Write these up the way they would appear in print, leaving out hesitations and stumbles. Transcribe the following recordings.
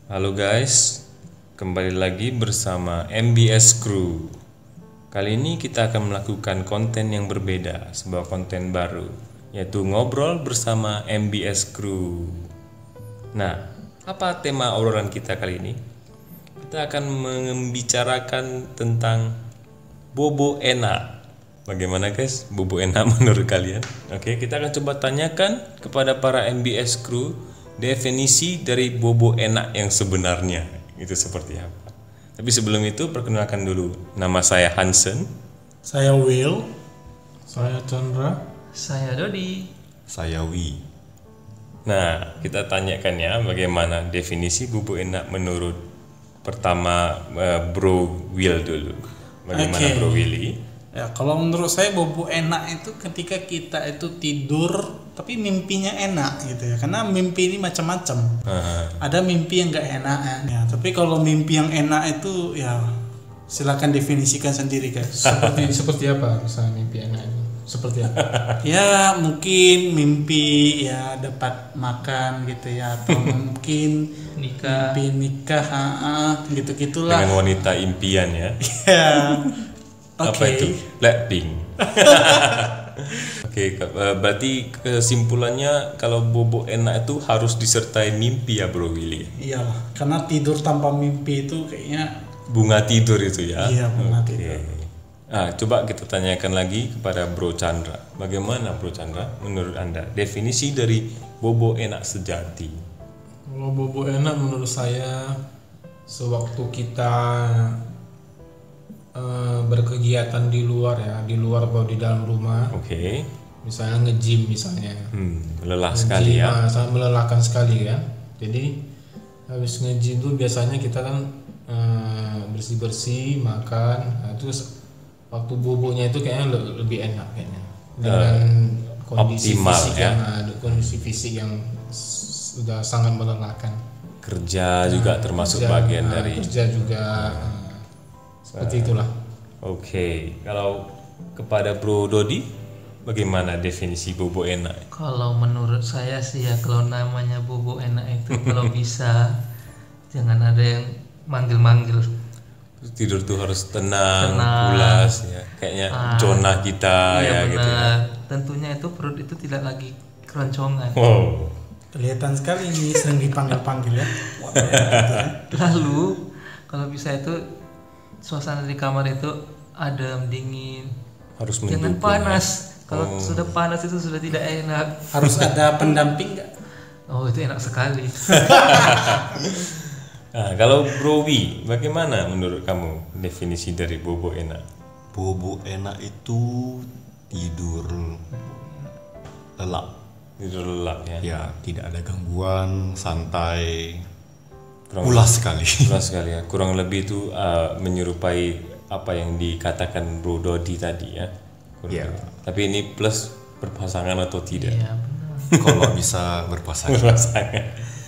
Halo guys, kembali lagi bersama MBS Crew. Kali ini kita akan melakukan konten yang berbeda, sebuah konten baru, yaitu ngobrol bersama MBS Crew. Nah, apa tema obrolan kita kali ini? Kita akan membicarakan tentang bobo enak. Bagaimana guys, bobo enak menurut kalian? Oke, kita akan coba tanyakan kepada para MBS Crew definisi dari bobo enak yang sebenarnya itu seperti apa. Tapi sebelum itu perkenalkan dulu, nama saya Hansen, Saya Will. Saya Chandra. Saya Dodi. Saya Wi. Nah, kita tanyakan ya bagaimana definisi bobo enak menurut pertama Bro Will dulu. Bagaimana Oke. Bro Willy? Ya, kalau menurut saya bobo enak itu ketika kita itu tidur tapi mimpinya enak gitu ya. Karena mimpi ini macam-macam. Ada mimpi yang enggak enak ya. Tapi kalau mimpi yang enak itu ya silakan definisikan sendiri guys. Seperti apa misalnya mimpi enak itu? Seperti apa? Ya mungkin mimpi ya dapat makan gitu ya, atau mungkin Nikah. mimpi nikah, gitu-gitulah. Dengan wanita impian ya. Ya. Apa Oke. itu? Blackpink. Oke, berarti kesimpulannya kalau bobo enak itu harus disertai mimpi ya Bro Willy. Iya, karena tidur tanpa mimpi itu kayaknya Bunga tidur itu ya. Iya, bunga Oke. tidur. Nah, coba kita tanyakan lagi kepada Bro Chandra. Bagaimana Bro Chandra menurut Anda definisi dari bobo enak sejati? Kalau bobo enak menurut saya sewaktu kita berkegiatan di luar ya, di luar atau di dalam rumah, Oke. misalnya nge-gym misalnya. Lelah sekali ya. Sangat melelahkan sekali kan. Jadi habis nge-gym tuh biasanya kita kan bersih-bersih, makan. Nah, terus waktu bobonya itu kayaknya lebih enak kayaknya. Dengan kondisi optimal, fisik ya. kondisi fisik yang sudah sangat melelahkan. Kerja juga termasuk Kerja, bagian dari. kerja juga seperti itulah. Oke, kalau kepada Bro Dodi, bagaimana definisi bobo enak? Kalau menurut saya sih ya, kalau namanya bobo enak itu kalau bisa jangan ada yang manggil-manggil. Tidur tuh harus tenang, Tenang. pulas ya. Kayaknya zona kita Iya ya benar. gitu ya. Tentunya itu perut itu tidak lagi keroncongan. Wow. kelihatan sekali ini sering dipanggil-panggil ya. Wah, gitu ya. Lalu kalau bisa itu suasana di kamar itu adem, dingin. Harus Jangan mendukung. panas. Kalau sudah panas itu sudah tidak enak. Harus ada pendamping nggak? Oh, itu enak sekali. Nah, kalau Bro Wi, bagaimana menurut kamu definisi dari bobo enak? Bobo enak itu tidur lelap. Tidur lelap ya. Ya, tidak ada gangguan, santai, Kurang pulas sekali. Pulas sekali ya. Kurang lebih itu menyerupai apa yang dikatakan Bro Dodi tadi ya. Kurang Iya. lebih. Tapi ini plus berpasangan atau tidak? Iya benar. Kalau bisa berpasangan. Berpasangan.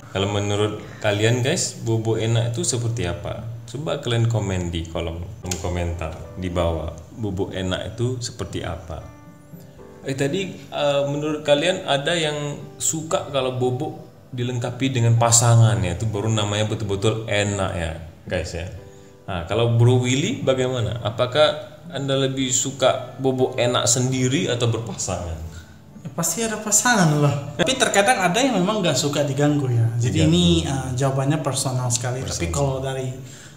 Kalau menurut kalian guys, bobo enak itu seperti apa? Coba kalian komen di kolom komentar di bawah. Bobo enak itu seperti apa? Tadi menurut kalian ada yang suka kalau bobo dilengkapi dengan pasangan ya, itu baru namanya betul-betul enak ya guys ya. Nah, kalau Bro Willy bagaimana? Apakah Anda lebih suka bobo enak sendiri atau berpasangan? Ya, pasti ada pasangan loh. Tapi terkadang ada yang memang nggak suka diganggu ya. Jadi ini jawabannya personal sekali. Tapi kalau dari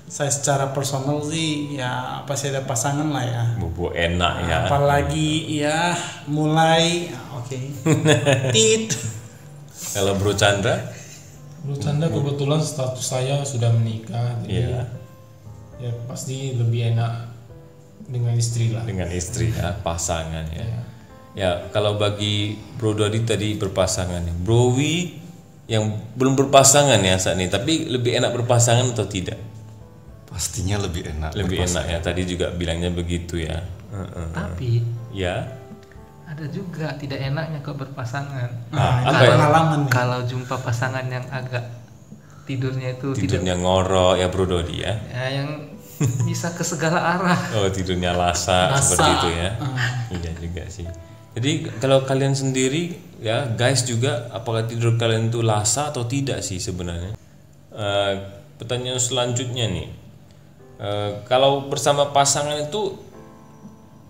saya secara personal sih ya pasti ada pasangan lah ya. Bobo enak ya. Apalagi ya mulai oke. Tit. Kalau Bro Chandra? Menurut Anda kebetulan status saya sudah menikah, jadi Iya. ya pasti lebih enak dengan istri lah. Dengan istri ya, pasangan ya. Ya, kalau bagi Bro Dodi tadi berpasangan ya. Bro Wi yang belum berpasangan ya saat ini, tapi lebih enak berpasangan atau tidak? Pastinya lebih enak. Lebih enak ya, tadi juga bilangnya begitu ya. Tapi Ya, ada juga tidak enaknya kok berpasangan. Nah, apa itu ya? pengalaman nih. Kalau jumpa pasangan yang agak tidurnya itu tidurnya ngorok ya Bro Dodi ya. yang bisa ke segala arah. Oh, tidurnya lasa seperti itu ya. Iya juga sih. Jadi kalau kalian sendiri ya guys juga, apakah tidur kalian itu lasa atau tidak sih sebenarnya? Pertanyaan selanjutnya nih, kalau bersama pasangan itu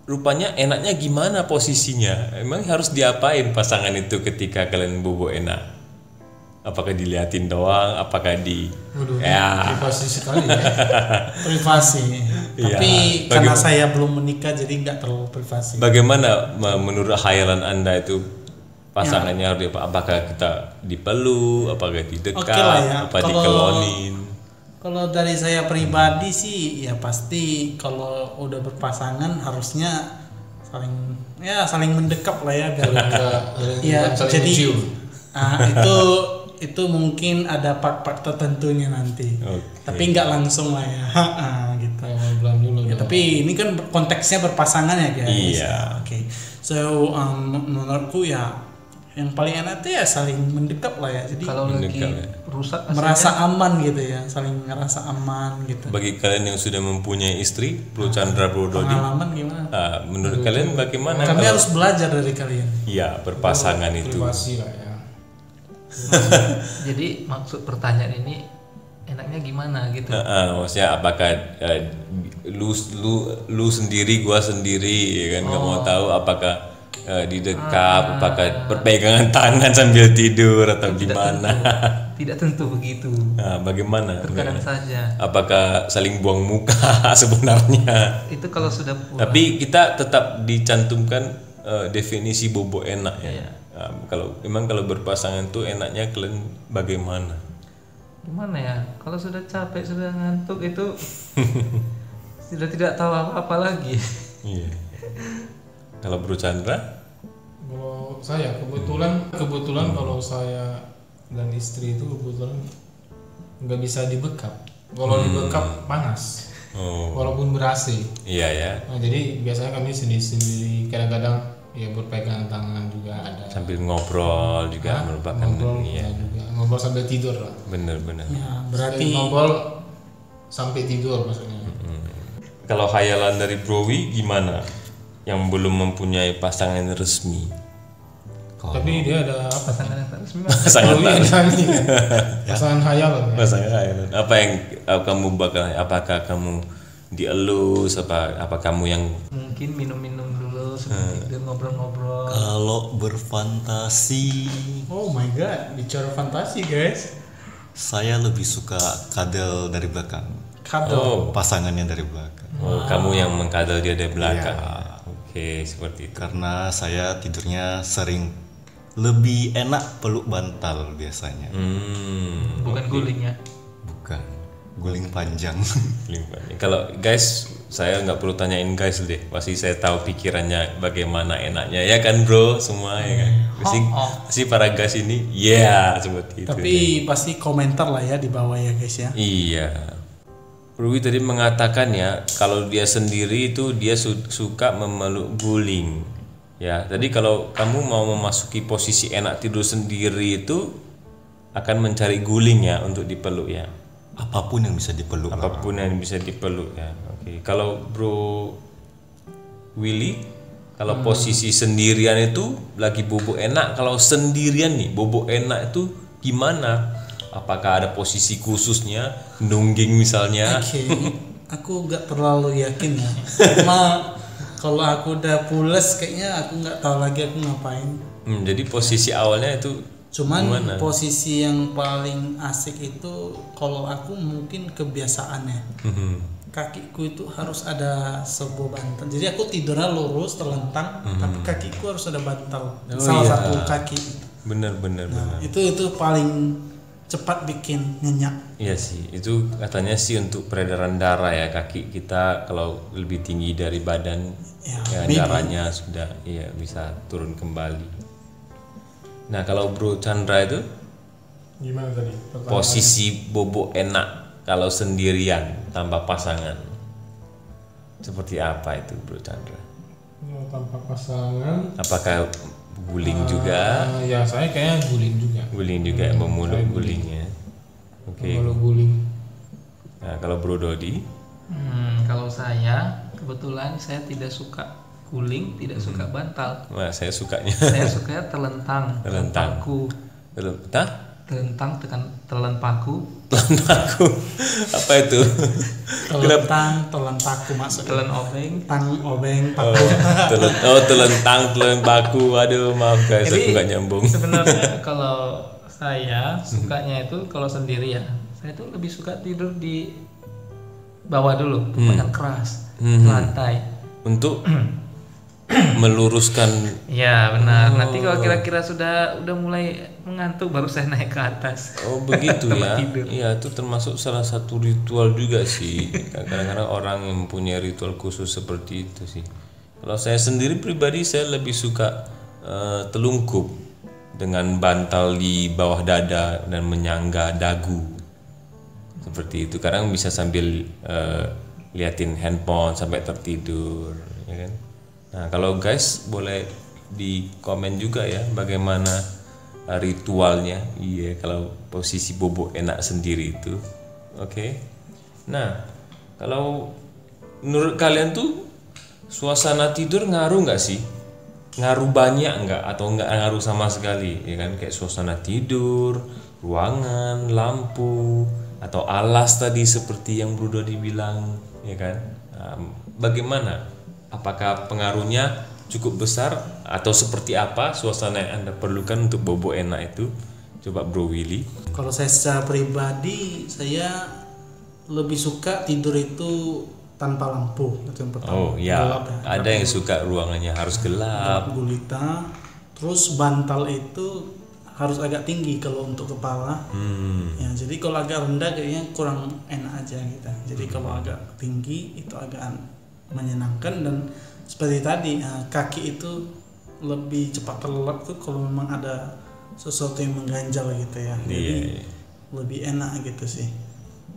rupanya enaknya gimana posisinya? Emang harus diapain pasangan itu ketika kalian bobo enak? Apakah diliatin doang? Apakah Waduh, ya privasi sekali ya. Privasi. Iya. Tapi karena saya belum menikah jadi nggak terlalu privasi. bagaimana menurut khayalan Anda itu pasangannya harus apa? Apakah kita dipeluk? Apakah didekat? Oke lah ya. Apa dikelonin? Kalau dari saya pribadi sih ya pasti kalau udah berpasangan harusnya saling mendekap lah ya biar ya saling jadi mencium. itu mungkin ada part-part tertentunya nanti. Tapi nggak langsung lah ya. Gitu. Belum dulu. Ya, tapi ini kan konteksnya berpasangan ya guys. Iya. Oke. So menurutku ya yang paling enak tuh ya saling mendekap lah ya. Jadi Kalau lagi Mendekat, ya. rusak merasa aman gitu ya, saling ngerasa aman gitu. Bagi kalian yang sudah mempunyai istri, Bro Chandra, Bro Dodi, Pengalaman gimana? menurut kalian bagaimana? Kami kalau- harus belajar dari kalian. Iya, berpasangan itu. Privasi lah ya. Jadi maksud pertanyaan ini enaknya gimana gitu. Maksudnya apakah lu sendiri, gua sendiri, ya kan? Nggak mau tahu apakah didekap, apakah berpegangan tangan sambil tidur atau gimana? Tidak tentu begitu. Nah, bagaimana? Terkadang saja. Apakah saling buang muka sebenarnya? Itu kalau sudah pulang. Tapi kita tetap dicantumkan definisi bobo enak ya. Kalau berpasangan tuh enaknya kalian bagaimana? Gimana ya? Kalau sudah capek, sudah ngantuk itu sudah tidak tahu apa-apa lagi. Iya. Kalau Bro Chandra? Kalau saya kebetulan kalau saya dan istri itu kebetulan nggak bisa dibekap. Kalau dibekap panas, Oh, walaupun ber-AC. iya ya. Nah, jadi biasanya kami sendiri-sendiri, kadang-kadang ya berpegangan tangan juga ada. Sambil ngobrol juga merupakan Ngobrol iya. juga, ngobrol sambil tidur lah. Bener-bener. Ya, berarti Ngobrol sampai tidur maksudnya. Kalau khayalan dari Browi gimana? Yang belum mempunyai pasangan resmi. Tapi dia ada apa? Pasangan yang tak resmi. Pasangan Kalau ini kan pasangan khayalan ya. Pasangan khayalan. Apa yang kamu bakal? Apakah kamu dielus? Apa kamu yang Mungkin minum-minum dulu sebelum tidur, ngobrol-ngobrol. Kalau berfantasi, oh my god, bicara fantasi guys. saya lebih suka kadal dari belakang. Kado. Pasangannya dari belakang. kamu yang mengkadal dia dari belakang? Oke, seperti itu. Karena saya tidurnya sering lebih enak peluk bantal biasanya. Bukan guling ya. Bukan guling panjang. Kalau guys, saya nggak perlu tanyain guys deh. Pasti saya tahu pikirannya bagaimana enaknya ya kan bro, semua ya kan. Pasti para guys ini, seperti itu. Tapi pasti komentar lah ya di bawah ya guys ya. Iya. Rui tadi mengatakan ya, kalau dia sendiri itu dia suka memeluk guling. Ya, tadi kalau kamu mau memasuki posisi enak tidur sendiri itu akan mencari guling ya untuk dipeluk ya. Apapun yang bisa dipeluk. Apapun yang bisa dipeluk ya. Oke. Kalau Bro Willy, kalau posisi sendirian itu lagi bobo enak, kalau sendirian nih bobo enak itu gimana? Apakah ada posisi khususnya, nungging misalnya? Oke, aku nggak terlalu yakin ya. Cuma kalau aku udah pules kayaknya aku nggak tahu lagi aku ngapain. Jadi posisi awalnya itu Cuman gimana? posisi yang paling asik itu kalau aku mungkin kebiasaannya. Kakiku itu harus ada sebuah bantal. Jadi aku tidurnya lurus terlentang, tapi kakiku harus ada bantal. Salah satu kaki. Bener. Nah, itu paling cepat bikin nyenyak. Iya sih, itu katanya sih untuk peredaran darah ya, kaki kita kalau lebih tinggi dari badan ya darahnya sudah bisa turun kembali. Nah kalau Bro Chandra itu Gimana tadi? posisi bobo enak kalau sendirian tanpa pasangan seperti apa itu Bro Chandra? Tanpa pasangan. Apakah guling juga? Ya saya kayaknya guling juga. Guling juga, memeluk gulingnya. Oke. Kalau guling. Nah kalau Bro Dodi? Kalau saya kebetulan saya tidak suka guling, tidak suka bantal. Nah, saya sukanya Saya suka terlentang. Terlentang. Bantalku. telentang telan paku, Telan aku. Apa itu? Telentang, telan paku masuk. telan obeng. Tang obeng Oh, paku. telentang, telan paku. Aduh, maaf guys, aku nggak nyambung. Sebenarnya kalau saya sukanya itu kalau sendiri ya, saya tuh lebih suka tidur di bawah dulu, tempat yang keras, lantai. Untuk meluruskan. Ya benar. Nanti kalau kira-kira udah mulai mengantuk baru saya naik ke atas. Oh begitu ya. Tempat tidur. Iya, itu termasuk salah satu ritual juga sih. Kadang-kadang orang yang mempunyai ritual khusus seperti itu sih. Kalau saya sendiri pribadi saya lebih suka telungkup dengan bantal di bawah dada dan menyangga dagu. Seperti itu. Kadang bisa sambil liatin handphone sampai tertidur, ya kan? Nah, kalau guys boleh di komen juga ya bagaimana ritualnya. Iya, kalau posisi bobo enak sendiri itu. Oke. Nah, kalau menurut kalian tuh suasana tidur ngaruh nggak sih? Ngaruh banyak nggak atau nggak ngaruh sama sekali? Ya kan, kayak suasana tidur, ruangan, lampu, atau alas tadi seperti yang Bro Dodi bilang, ya kan? Nah, bagaimana? Apakah pengaruhnya cukup besar atau seperti apa suasana yang Anda perlukan untuk bobo enak itu? Coba Bro Willy. Kalau saya secara pribadi, saya lebih suka tidur itu tanpa lampu, itu yang pertama. Oh ya, Gelap ya. ada yang suka ruangannya harus gelap. Gulita. Terus bantal itu harus agak tinggi kalau untuk kepala. Ya, jadi kalau agak rendah kayaknya kurang enak aja gitu. Jadi kalau agak tinggi itu agak menyenangkan, dan seperti tadi kaki itu lebih cepat terlelap tuh kalau memang ada sesuatu yang mengganjal gitu ya. Jadi lebih enak gitu sih.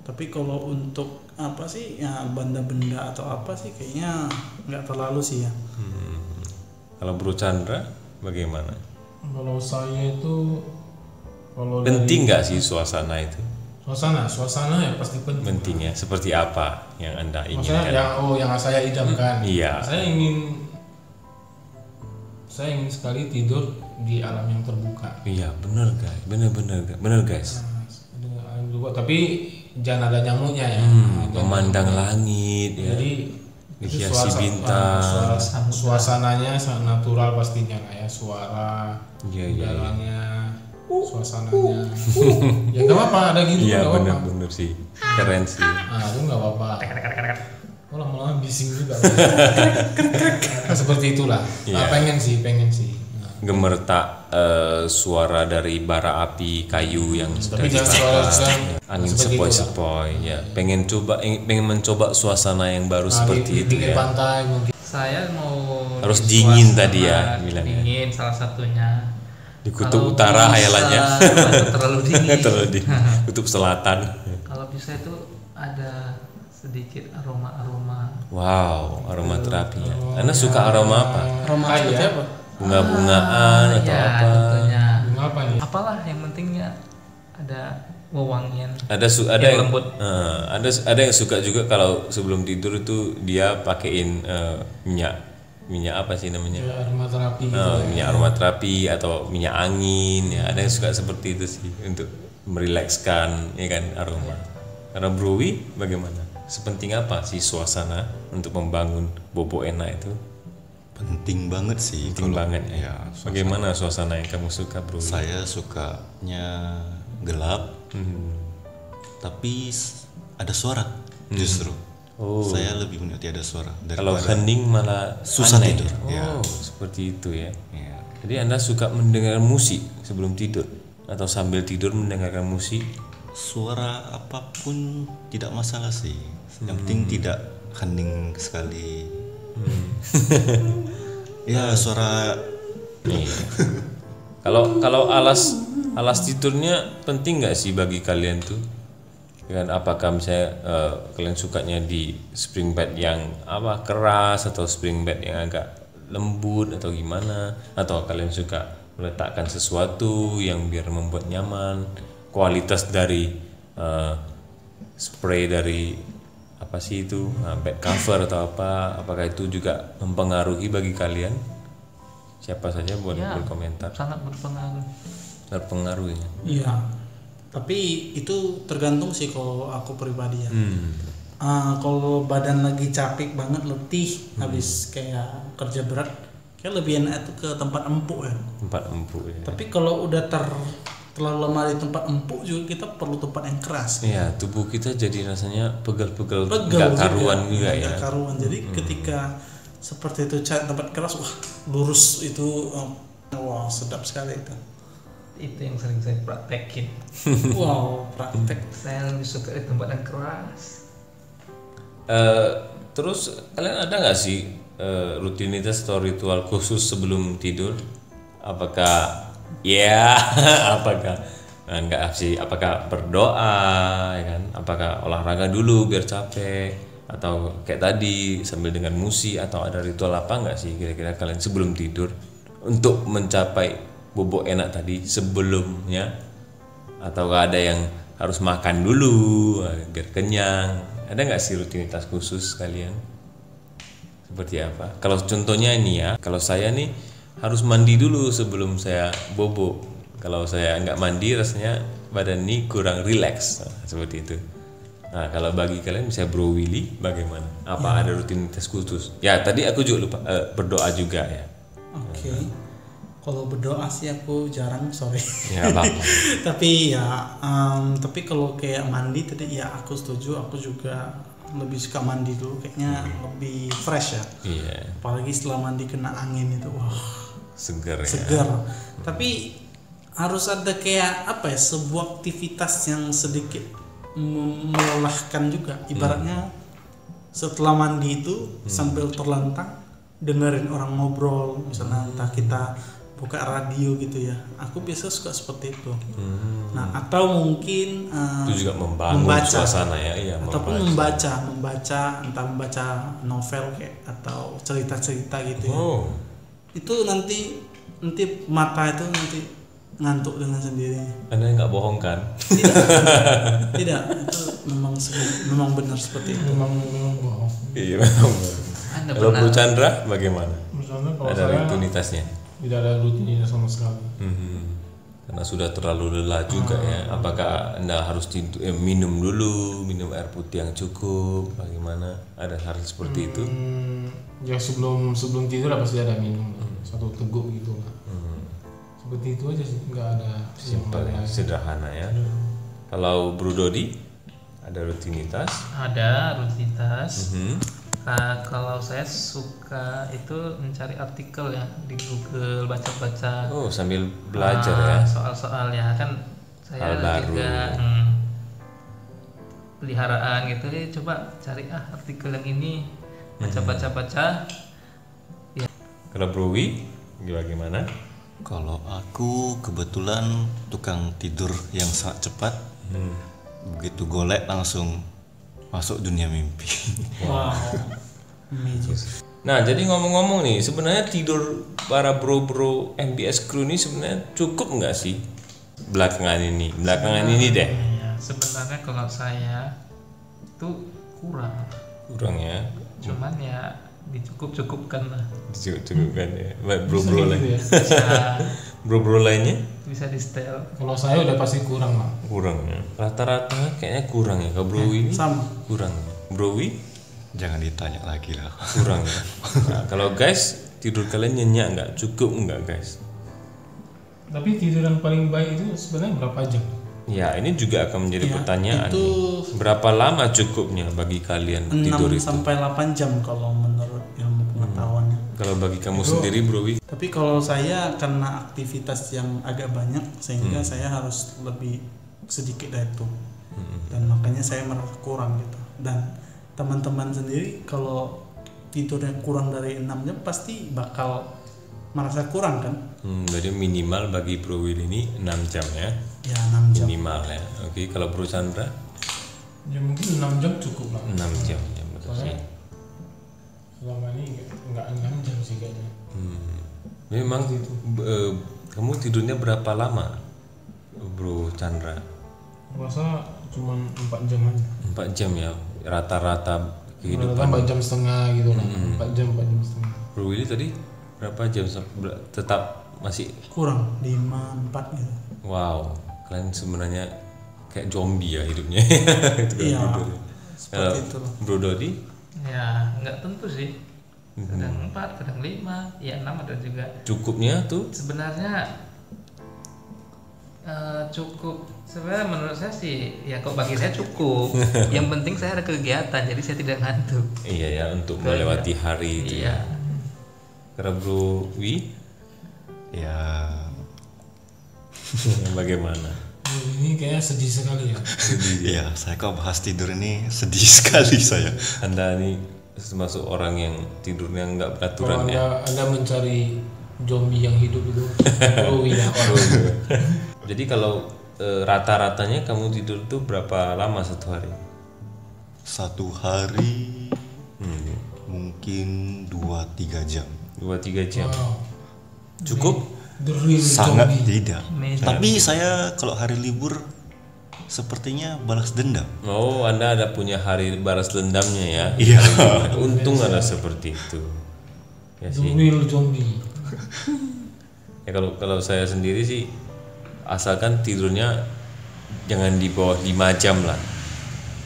Tapi kalau untuk apa sih ya, benda-benda atau apa sih kayaknya nggak terlalu sih ya. Kalau Bro Chandra bagaimana? Kalau saya itu Penting nggak sih suasana itu? suasana ya pasti penting. Pentingnya seperti apa yang Anda Maksudnya inginkan? yang saya idamkan. Iya. Saya ingin sekali tidur di alam yang terbuka. Iya, benar guys. Benar guys. Tapi jangan ada nyamuknya ya. Memandang langit ya. Jadi Dihiasi bintang. Suasananya sangat natural pastinya kayak suara, Iya. udaranya, suasananya. Ya nggak apa-apa, ada gitu Iya, nggak apa-apa. benar sih. Keren sih. Nah itu nggak apa-apa. Oh lama-lama bising juga. Seperti itulah. Iya. Pengen sih. Nah. Gemertak suara dari bara api kayu yang sudah Tapi jangan dibakar, suara angin seperti sepoi-sepoi ya. Pengen mencoba suasana yang baru seperti itu pinggir ya. pantai mungkin. Saya mau Harus di dingin suasana tadi ya, bilangnya. Dingin salah satunya. Di kutub Kalau utara bisa, hayalannya. terlalu dingin. Terlalu di kutub selatan. Kalau bisa itu ada sedikit aroma-aroma. Wow, aromaterapi ya. Anda suka aroma apa? Aroma seperti apa? Bunga-bungaan atau Ya, apa? tentunya. Bunga apa nih? Apalah yang pentingnya ada wewangian. Ada yang lembut. ada yang suka juga kalau sebelum tidur itu dia pakein minyak apa sih namanya? Ya, aromaterapi gitu. Minyak aromaterapi atau minyak angin ya. Ada yang suka seperti itu sih untuk merilekskan ya kan aroma. Karena Browi bagaimana? Sepenting apa sih suasana untuk membangun bobo enak itu? Penting banget sih. Penting banget ya. Ya, Bagaimana suasana yang kamu suka, Bro? saya sukanya gelap, tapi ada suara justru. Oh. Saya lebih menikmati ada suara Kalau daripada hening malah susah aneh. tidur. Oh, Ya. seperti itu ya. Ya. Jadi Anda suka mendengar musik sebelum tidur atau sambil tidur mendengarkan musik? Suara apapun tidak masalah sih. Yang penting tidak hening sekali. Ya suara. Nih. Kalau alas tidurnya penting nggak sih bagi kalian tuh? Kan apakah misalnya kalian sukanya di spring bed yang keras atau spring bed yang agak lembut atau gimana? Atau kalian suka meletakkan sesuatu yang biar membuat nyaman? Kualitas dari spray dari apa sih itu bed cover atau apakah itu juga mempengaruhi bagi kalian? Siapa saja boleh Ya. berkomentar. Sangat berpengaruh. Berpengaruh ya. Iya, Tapi itu tergantung sih kalau aku pribadi ya. Kalau badan lagi capek banget, letih, habis kayak kerja berat, kayak lebih enak itu ke tempat empuk ya. Tempat empuk ya. Tapi kalau udah terlalu lama di tempat empuk juga kita perlu tempat yang keras. Iya, tubuh kita jadi rasanya pegel-pegel, Pegel nggak juga, karuan juga ya. nggak karuan. Jadi ketika seperti itu cari tempat keras, wah lurus itu, wah sedap sekali itu. Itu yang sering saya praktekin. Wow, praktek. Saya lebih suka di tempat yang keras. Terus kalian ada nggak sih rutinitas atau ritual khusus sebelum tidur? Apakah apakah enggak sih? Apakah berdoa, ya kan? Apakah olahraga dulu biar capek? Atau kayak tadi sambil dengan musik, atau ada ritual apa nggak sih kira-kira kalian sebelum tidur untuk mencapai bobok enak tadi sebelumnya? Atau ada yang harus makan dulu biar kenyang? Ada nggak sih rutinitas khusus kalian? Seperti apa? Kalau contohnya ini ya, kalau saya nih harus mandi dulu sebelum saya bobo. Kalau saya nggak mandi rasanya badan ini kurang rileks, seperti itu. Nah, kalau bagi kalian misalnya Bro Willy bagaimana? Apa ada rutinitas khusus? Ya tadi aku juga lupa berdoa juga ya. Oke. Kalau berdoa sih aku jarang, sorry. Ya apa-apa. Tapi kalau kayak mandi tadi ya aku setuju, aku juga lebih suka mandi dulu, kayaknya lebih fresh ya. Iya. Apalagi setelah mandi kena angin itu, wah Seger ya. segar. Tapi harus ada kayak apa ya, sebuah aktivitas yang sedikit melelahkan juga. Ibaratnya setelah mandi itu sambil terlentang dengerin orang ngobrol, misalnya entah kita buka radio gitu ya. Aku biasa suka seperti itu. Nah, atau mungkin Itu juga membangun suasana ya. Iya, ataupun membaca entah membaca novel kayak atau cerita-cerita gitu ya. Oh. Itu nanti mata itu nanti ngantuk dengan sendirinya. Anda nggak bohong kan? Tidak, itu memang benar seperti itu. memang bohong. Iya memang. Anda Kalau benar. Bu Chandra bagaimana? Misalnya kalau Ada saya rutinitasnya? tidak ada rutinitas sama sekali. Karena sudah terlalu lelah juga ya. Apakah Anda harus minum dulu, minum air putih yang cukup? Bagaimana? Ada hal seperti itu? Ya sebelum tidur lah pasti ada minum satu teguk gitu lah. Seperti itu aja sih, nggak ada Simpel ya, lain. sederhana ya. Kalau Bro Dodi ada rutinitas? Ada rutinitas. Kalau saya suka itu mencari artikel ya di Google, baca-baca Oh, sambil belajar ya. soal-soal ya kan saya Hal baru. juga peliharaan gitu ya, coba cari artikel yang ini, baca-baca. Kalau Bro Wi gimana? Kalau aku kebetulan tukang tidur yang sangat cepat. Begitu golek langsung masuk dunia mimpi. Wow. Amazing. Nah, jadi ngomong-ngomong nih, sebenarnya tidur para bro-bro MBS Crew ini sebenarnya cukup nggak sih belakangan ini deh? Ya, sebenarnya kalau saya itu Kurang ya, cuman ya dicukup-cukupkan lah, cukup kan ya. Bro-bro lain, ya. bro-bro lainnya bisa di setel. Kalau saya udah pasti kurang lah. kurang ya. Rata-rata kayaknya kurang ya. Kalau Bro Wi ini Sama. kurang. Bro Wi Jangan ditanya lagi lah. kurang ya. Nah, kalau guys tidur kalian nyenyak nggak? Cukup nggak guys? Tapi tidur yang paling baik itu sebenarnya berapa jam? Ya, ini juga akan menjadi pertanyaan. itu nih. Berapa lama cukupnya bagi kalian 6 tidur itu? sampai 8 jam kalau menurut ilmu pengetahuannya. Kalau bagi kamu sendiri, Bro Wi? Tapi kalau saya karena aktivitas yang agak banyak sehingga saya harus lebih sedikit dari itu. Dan makanya saya merasa kurang gitu. Dan teman-teman sendiri kalau tidurnya kurang dari 6 jam pasti bakal merasa kurang kan? Jadi minimal bagi Bro Will ini 6 jam ya. Ya 6 jam. Minimal ya. Oke, kalau Bro Chandra Ya mungkin 6 jam cukup lah. 6 jam ya betul sih. Soalnya selama ini nggak 6 jam sih kayaknya. Memang kamu tidurnya berapa lama, Bro Chandra? Masa cuma 4 jam aja. 4 jam ya rata-rata Rata-rata kehidupan. 4 jam setengah gitu lah. 4 jam setengah. Bro Willy tadi berapa jam? Tetap masih Kurang 5 4 gitu. wow. Kalian sebenarnya kayak zombie ya hidupnya. Itu kan Iya, tidur. seperti itu. Bro Dodi? Ya nggak tentu sih. Kadang 4, kadang 5, ya 6 ada juga. Cukupnya tuh Sebenarnya cukup. Sebenarnya menurut saya sih, ya kok bagi saya cukup. Yang penting saya ada kegiatan, jadi saya tidak ngantuk. iya ya untuk melewati hari itu. Iya. Karena Bro Wi Ya bagaimana? Ini kayaknya sedih sekali ya. iya, saya kok bahas tidur ini sedih sekali saya. Anda ini termasuk orang yang tidurnya nggak beraturan Kalau ya. anda mencari zombie yang hidup itu, Bro ya. Jadi kalau rata-ratanya kamu tidur tuh berapa lama satu hari? Satu hari mungkin 2-3 jam. 2-3 jam. Wow. Cukup? The real Sangat zombie. tidak. Amazing. Tapi saya kalau hari libur sepertinya balas dendam. Oh, Anda ada punya hari balas dendamnya ya? Iya. Untung ada seperti itu. Ya The sih. real zombie. Ya kalau saya sendiri sih asalkan tidurnya jangan di bawah 5 jam lah.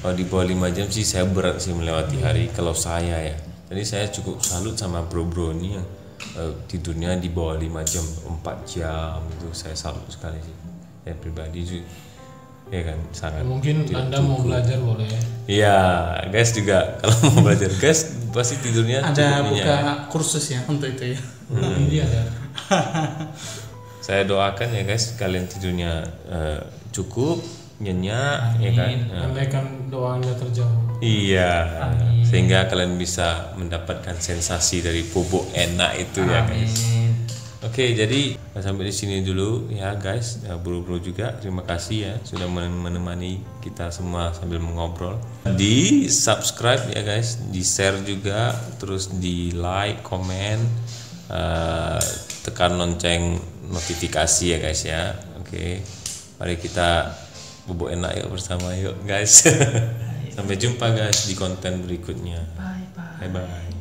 Kalau di bawah 5 jam sih saya berat sih melewati hari kalau saya ya. Jadi saya cukup salut sama bro-bro ini yang tidurnya di bawah 5 jam, 4 jam itu saya salut sekali sih. Saya pribadi sih ya kan sangat. Mungkin anda mau belajar boleh. Iya, guys juga kalau mau belajar guys pasti tidurnya Ada cukup buka nyenyak. kursus ya untuk itu ya. Ini ada. Saya doakan ya guys kalian tidurnya cukup nyenyak ya kan. Andaikan doa anda terjawab. Iya, sehingga kalian bisa mendapatkan sensasi dari bobok enak itu ya guys. Amin. Oke, jadi sampai di sini dulu ya guys. Ya, bro-bro juga terima kasih ya sudah menemani kita semua sambil mengobrol. Di subscribe ya guys, di share juga, terus di like, komen, tekan lonceng notifikasi ya guys ya. Oke, mari kita bobok enak yuk bersama yuk guys. Sampai jumpa guys di konten berikutnya. Bye bye. Bye bye.